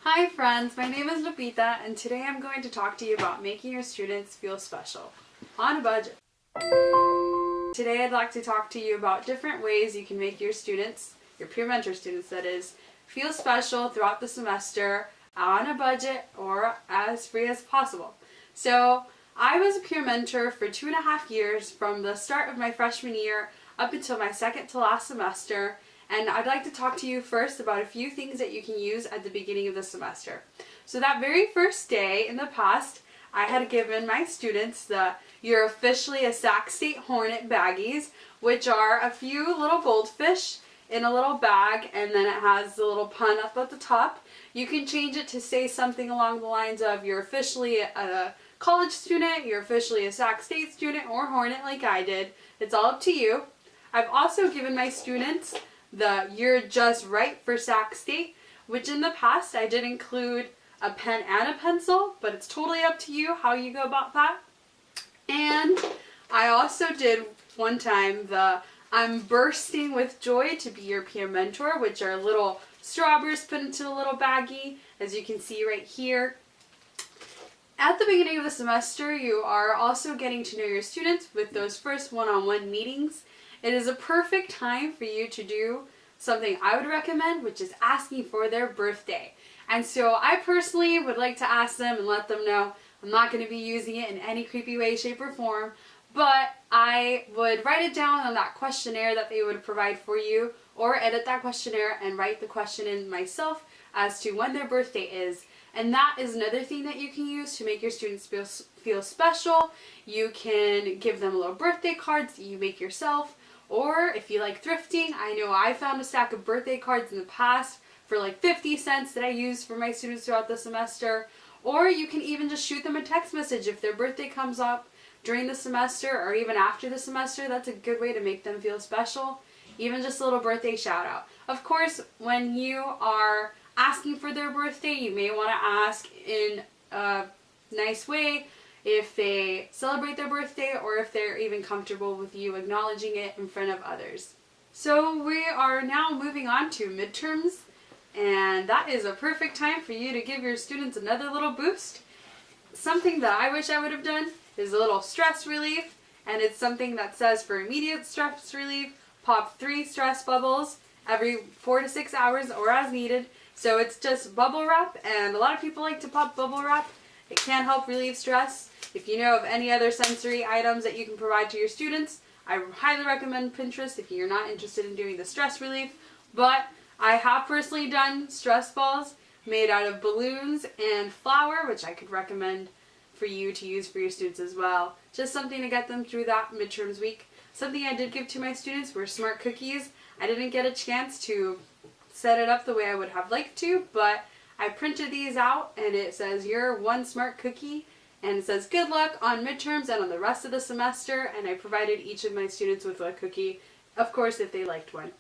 Hi friends, my name is Lupita and today I'm going to talk to you about making your students feel special on a budget. Today I'd like to talk to you about different ways you can make your students, your peer mentor students that is, feel special throughout the semester on a budget or as free as possible. So I was a peer mentor for 2.5 years from the start of my freshman year up until my second to last semester. And I'd like to talk to you first about a few things that you can use at the beginning of the semester. So that very first day in the past, I had given my students the "You're officially a Sac State Hornet" baggies, which are a few little goldfish in a little bag, and then it has the little pun up at the top. You can change it to say something along the lines of "You're officially a college student," "You're officially a Sac State student," or "Hornet" like I did. It's all up to you. I've also given my students the "You're just right for Sac State," which in the past I did include a pen and a pencil, but it's totally up to you how you go about that. And I also did one time the "I'm bursting with joy to be your peer mentor," which are little strawberries put into a little baggie, as you can see right here. At the beginning of the semester, you are also getting to know your students with those first one-on-one meetings. It is a perfect time for you to do something I would recommend, which is asking for their birthday. And so I personally would like to ask them and let them know I'm not going to be using it in any creepy way, shape, or form, but I would write it down on that questionnaire that they would provide for you, or edit that questionnaire and write the question in myself as to when their birthday is. And that is another thing that you can use to make your students feel special. You can give them little birthday cards that you make yourself. Or if you like thrifting, I know I found a stack of birthday cards in the past for like 50 cents that I used for my students throughout the semester. Or you can even just shoot them a text message if their birthday comes up during the semester or even after the semester. That's a good way to make them feel special. Even just a little birthday shout out. Of course, when you are asking for their birthday, you may want to ask in a nice way if they celebrate their birthday or if they're even comfortable with you acknowledging it in front of others. So we are now moving on to midterms, and that is a perfect time for you to give your students another little boost. Something that I wish I would have done is a little stress relief, and it's something that says for immediate stress relief, pop 3 stress bubbles every 4 to 6 hours or as needed. So it's just bubble wrap, and a lot of people like to pop bubble wrap. It can help relieve stress. If you know of any other sensory items that you can provide to your students, I highly recommend Pinterest if you're not interested in doing the stress relief. But I have personally done stress balls made out of balloons and flour, which I could recommend for you to use for your students as well. Just something to get them through that midterms week. Something I did give to my students were smart cookies. I didn't get a chance to set it up the way I would have liked to, but I printed these out and it says "You're one smart cookie," and it says "Good luck on midterms and on the rest of the semester," and I provided each of my students with a cookie, of course if they liked one.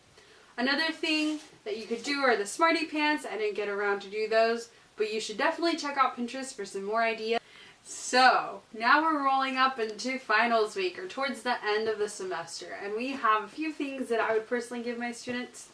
Another thing that you could do are the Smarty Pants. I didn't get around to do those, but you should definitely check out Pinterest for some more ideas. So now we're rolling up into finals week, or towards the end of the semester, and we have a few things that I would personally give my students.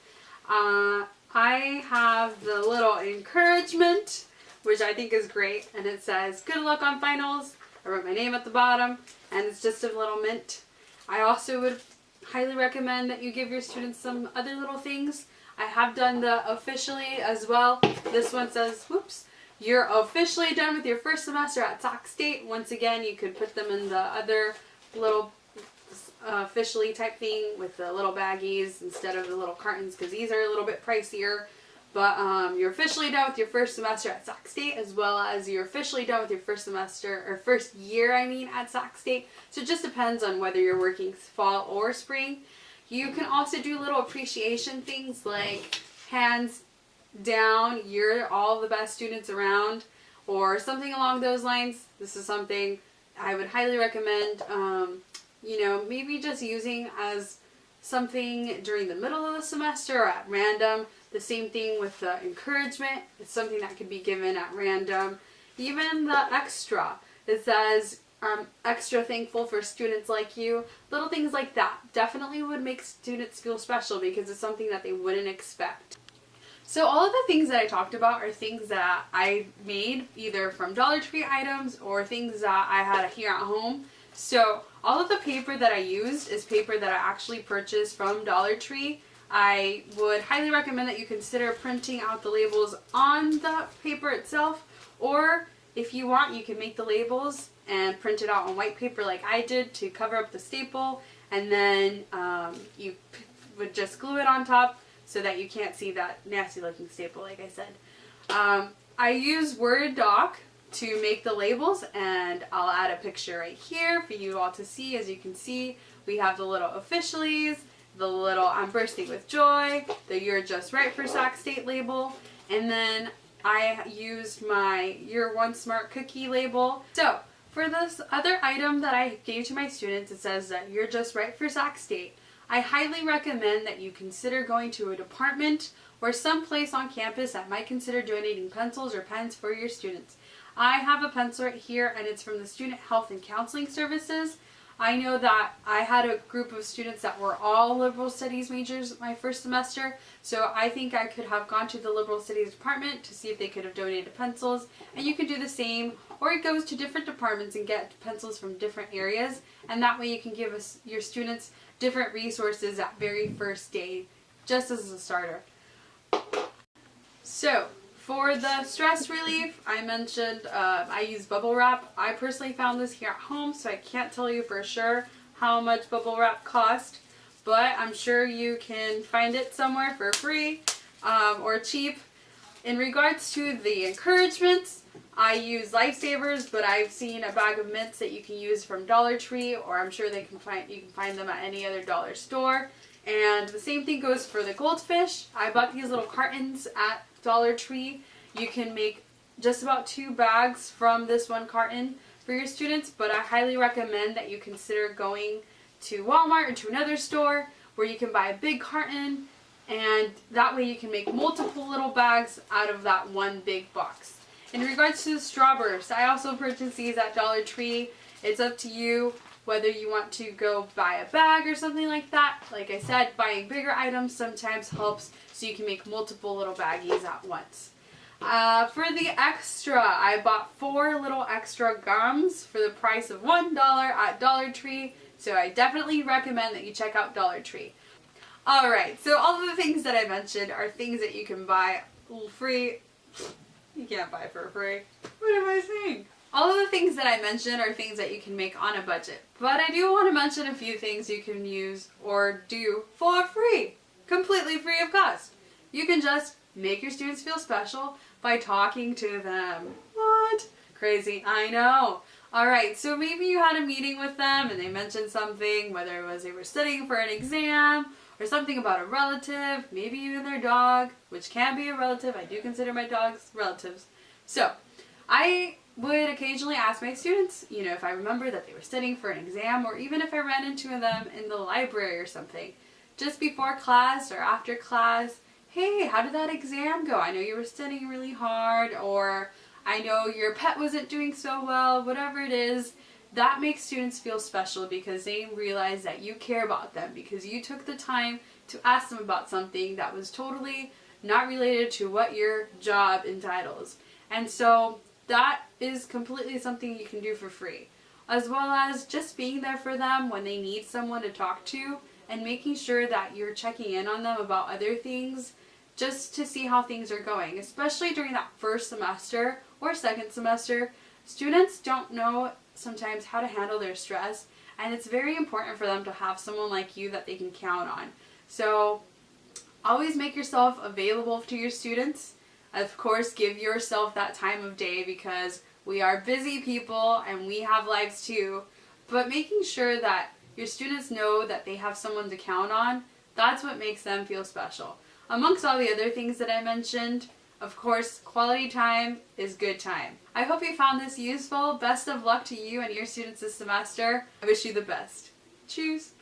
I have the little encouragement, which I think is great, and it says "Good luck on finals." I wrote my name at the bottom, and it's just a little mint. I also would highly recommend that you give your students some other little things. I have done the "officially" as well. This one says, whoops, "You're officially done with your first semester at Sac State." Once again, you could put them in the other little officially type thing with the little baggies instead of the little cartons, because these are a little bit pricier. But you're officially done with your first semester at Sac State, as well as you're officially done with your first semester, or first year at Sac State. So it just depends on whether you're working fall or spring. You can also do little appreciation things like "Hands down, you're all the best students around," or something along those lines. This is something I would highly recommend, maybe just using as something during the middle of the semester or at random. The same thing with the encouragement. It's something that could be given at random. Even the extra. It says, "I'm extra thankful for students like you." Little things like that definitely would make students feel special because it's something that they wouldn't expect. So all of the things that I talked about are things that I made either from Dollar Tree items or things that I had here at home. So all of the paper that I used is paper that I actually purchased from Dollar Tree. I would highly recommend that you consider printing out the labels on the paper itself, or if you want, you can make the labels and print it out on white paper like I did to cover up the staple, and then you would just glue it on top so that you can't see that nasty looking staple like I said. I use Word doc to make the labels, and I'll add a picture right here for you all to see. As you can see, we have the little officiallys, the little I'm bursting with joy, the you're just right for Sac State label, and then I used my You're One Smart Cookie label. So for this other item that I gave to my students, it says that you're just right for Sac State. I highly recommend that you consider going to a department or some place on campus that might consider donating pencils or pens for your students. I have a pencil right here, and it's from the Student Health and Counseling Services. I know that I had a group of students that were all liberal studies majors my first semester, so I think I could have gone to the liberal studies department to see if they could have donated pencils, and you can do the same, or it goes to different departments and get pencils from different areas, and that way you can give your students different resources that very first day, just as a starter. So for the stress relief, I mentioned I use bubble wrap. I personally found this here at home, so I can't tell you for sure how much bubble wrap cost, but I'm sure you can find it somewhere for free or cheap. In regards to the encouragements, I use Lifesavers, but I've seen a bag of mints that you can use from Dollar Tree, or I'm sure you can find them at any other dollar store. And the same thing goes for the goldfish. I bought these little cartons at Dollar Tree. You can make just about 2 bags from this one carton for your students, but I highly recommend that you consider going to Walmart or to another store where you can buy a big carton, and that way you can make multiple little bags out of that one big box. In regards to the strawberries, I also purchased these at Dollar Tree. It's up to you whether you want to go buy a bag or something like that. Like I said, buying bigger items sometimes helps, so you can make multiple little baggies at once. For the extra, I bought 4 little extra gums for the price of $1 at Dollar Tree, so I definitely recommend that you check out Dollar Tree. Alright, so all of the things that I mentioned are things that you can buy free. You can't buy for free. What am I saying? All of the things that I mentioned are things that you can make on a budget, but I do want to mention a few things you can use or do for free, completely free of cost. You can just make your students feel special by talking to them. What? Crazy, I know. Alright, so maybe you had a meeting with them and they mentioned something, whether it was they were studying for an exam or something about a relative, maybe even their dog, which can be a relative. I do consider my dogs relatives. So I would occasionally ask my students, if I remember that they were studying for an exam, or even if I ran into them in the library or something, just before class or after class, hey, how did that exam go? I know you were studying really hard, or I know your pet wasn't doing so well, whatever it is. That makes students feel special because they realize that you care about them, because you took the time to ask them about something that was totally not related to what your job entitles. And so that is completely something you can do for free, as well as just being there for them when they need someone to talk to, and making sure that you're checking in on them about other things just to see how things are going, especially during that first semester or second semester. Students don't know sometimes how to handle their stress, and it's very important for them to have someone like you that they can count on. So always make yourself available to your students. Of course, give yourself that time of day, because we are busy people and we have lives too, but making sure that your students know that they have someone to count on, that's what makes them feel special. Amongst all the other things that I mentioned, of course, quality time is good time. I hope you found this useful. Best of luck to you and your students this semester. I wish you the best. Cheers!